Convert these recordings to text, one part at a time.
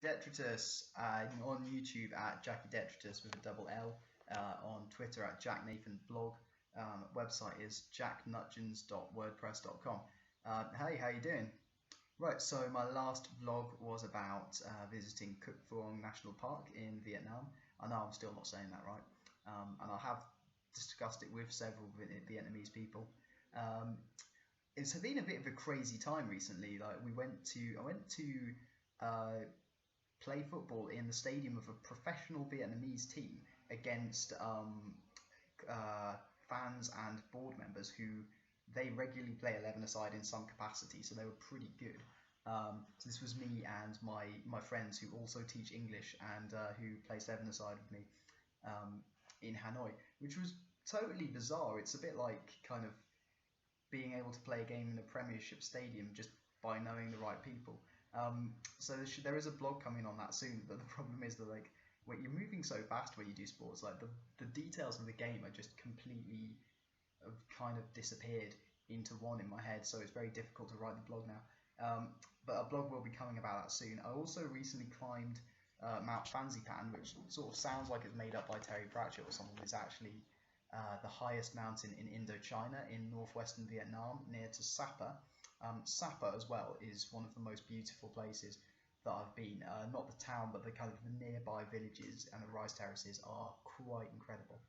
Detritus on YouTube at Jackie Detritus with a double L, on Twitter at Jack Nathan Blog. Website is jacknutgens.wordpress.com. Hey, how you doing? Right, so my last vlog was about visiting Cuc Phuong National Park in Vietnam. I know I'm still not saying that right, and I have discussed it with several Vietnamese people. It's been a bit of a crazy time recently. Like I went to play football in the stadium of a professional Vietnamese team against fans and board members who they regularly play 11-a-side in some capacity, so they were pretty good. So this was me and my friends who also teach English and who play 7-a-side with me in Hanoi, which was totally bizarre. It's a bit like kind of being able to play a game in a Premiership stadium just by knowing the right people. So there is a blog coming on that soon, but the problem is that when you're moving so fast when you do sports, like the details of the game are just completely kind of disappeared into one in my head, so it's very difficult to write the blog now. But a blog will be coming about that soon. I also recently climbed Mount Fansipan, which sort of sounds like it's made up by Terry Pratchett or someone. It's actually the highest mountain in Indochina in northwestern Vietnam, near to Sapa. Sapa as well is one of the most beautiful places that I've been. Not the town, but the kind of the nearby villages and the rice terraces are quite incredible.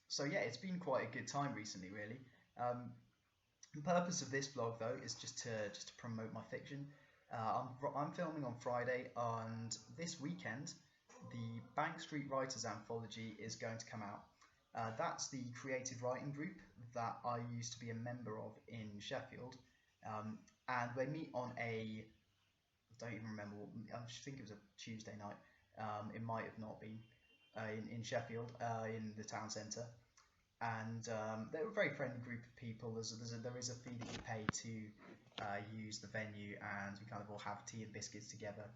So yeah, it's been quite a good time recently, really. The purpose of this vlog, though, is just to promote my fiction. I'm filming on Friday, and this weekend, the Street Writers Anthology is going to come out. That's the creative writing group that I used to be a member of in Sheffield, and they meet on I don't even remember, I think it was a Tuesday night. It might have not been in Sheffield, in the town centre. And they're a very friendly group of people. There is a fee that you pay to use the venue, and we kind of all have tea and biscuits together,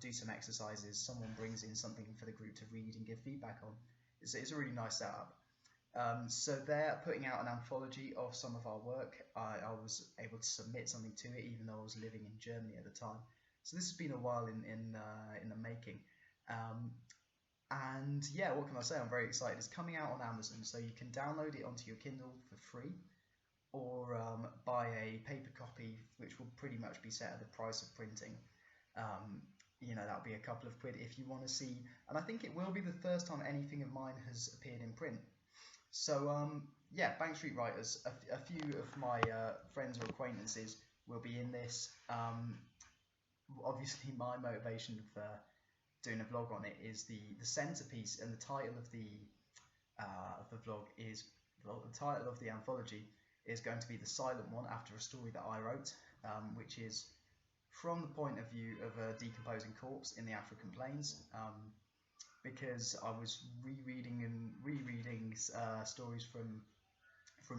do some exercises. Someone brings in something for the group to read and give feedback on. It's a really nice setup. So they're putting out an anthology of some of our work. I was able to submit something to it, even though I was living in Germany at the time. So this has been a while in the making. And yeah, what can I say? I'm very excited. It's coming out on Amazon, so you can download it onto your Kindle for free, or buy a paper copy, which will pretty much be set at the price of printing. You know, that'll be a couple of quid if you want to see. And I think it will be the first time anything of mine has appeared in print. So yeah, Bank Street Writers. A few of my friends or acquaintances will be in this. Obviously, my motivation for doing a vlog on it is the centerpiece, and the title of the vlog is, well, the title of the anthology is going to be The Silent One, after a story that I wrote, which is from the point of view of a decomposing corpse in the African plains, because I was rereading stories from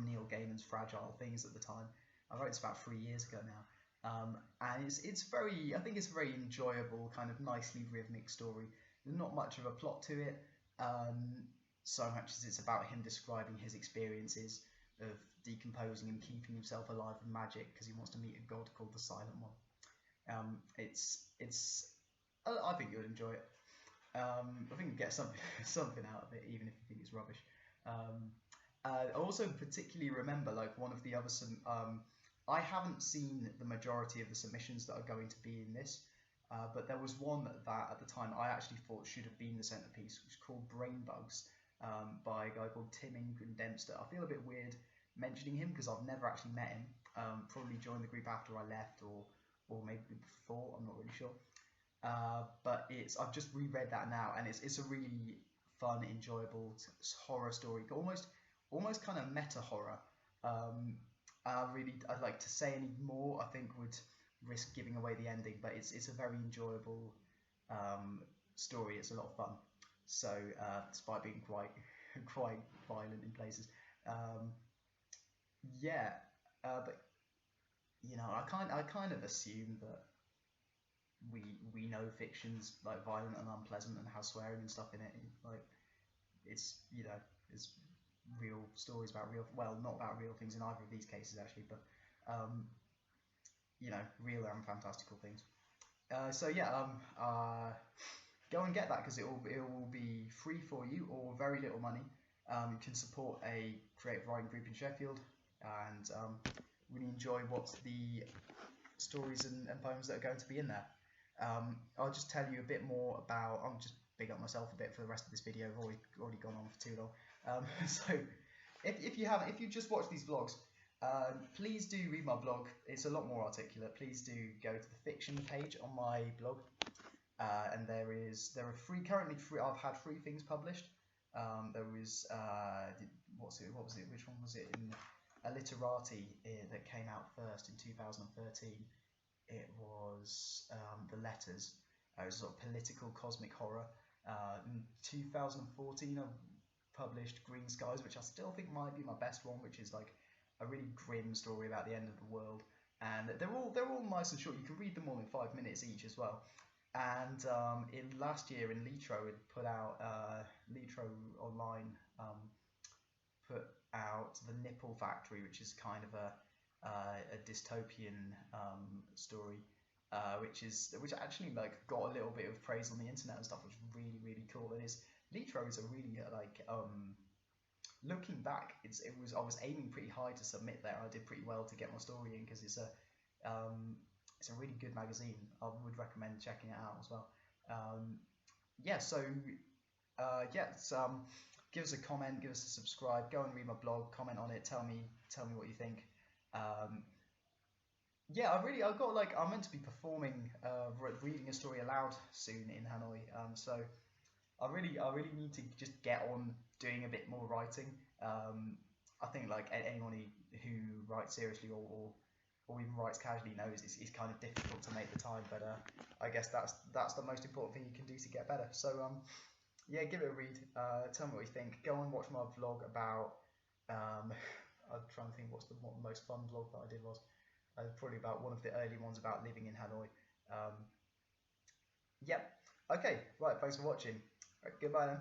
Neil Gaiman's Fragile Things at the time. I wrote this about 3 years ago now. And it's very, I think it's a very enjoyable, kind of nicely rhythmic story. There's not much of a plot to it, so much as it's about him describing his experiences of decomposing and keeping himself alive with magic, because he wants to meet a god called the Silent One. I think you'll enjoy it. I think you'll get something out of it, even if you think it's rubbish. I also particularly remember, like, one of the other I haven't seen the majority of the submissions that are going to be in this, but there was one that at the time I actually thought should have been the centerpiece, which is called Brain Bugs, by a guy called Tim Ingram Dempster. I feel a bit weird mentioning him because I've never actually met him. Probably joined the group after I left, or maybe before, I'm not really sure. But I've just reread that now, and it's a really fun, enjoyable horror story, almost kind of meta horror. I'd like to say any more, I think would risk giving away the ending, but it's a very enjoyable story. It's a lot of fun. So despite being quite violent in places, yeah. But you know, I kind of assume that we know fiction's like violent and unpleasant and has swearing and stuff in it. Like it's, you know, it's real stories about real, well, not about real things in either of these cases actually, but you know, real and fantastical things. So yeah, go and get that because it will be free for you or very little money. You can support a creative writing group in Sheffield and really enjoy what's the stories and poems that are going to be in there. I'll just tell you a bit more about. I'll just big up myself a bit for the rest of this video. I've already gone on for too long. So if you just watch these vlogs, please do read my blog. It's a lot more articulate. Please do go to the fiction page on my blog, and there are currently free. I've had 3 things published. There was what was it? Which one was it? In a literati that came out first in 2013. It was The Letters. It was sort of political cosmic horror. In 2014, I published Green Skies, which I still think might be my best one, which is like a really grim story about the end of the world. And they're all nice and short. You can read them all in 5 minutes each as well. And in last year in Litro, it put out Litro Online put out The Nipple Factory, which is kind of a dystopian story, which actually like got a little bit of praise on the internet and stuff, which was really cool. And Litro is a really looking back, I was aiming pretty high to submit there. I did pretty well to get my story in because it's a really good magazine. I would recommend checking it out as well. Yeah, so give us a comment, give us a subscribe, go and read my blog, comment on it, tell me what you think. Yeah, I'm meant to be performing, reading a story aloud soon in Hanoi. So I really need to just get on doing a bit more writing. I think like anyone who writes seriously or even writes casually knows it's kind of difficult to make the time. But I guess that's the most important thing you can do to get better. So yeah, give it a read. Tell me what you think. Go and watch my vlog about. I'm trying to think what the most fun vlog that I did was. Probably about one of the early ones about living in Hanoi. Yep. Okay. Right. Thanks for watching. Right, goodbye then.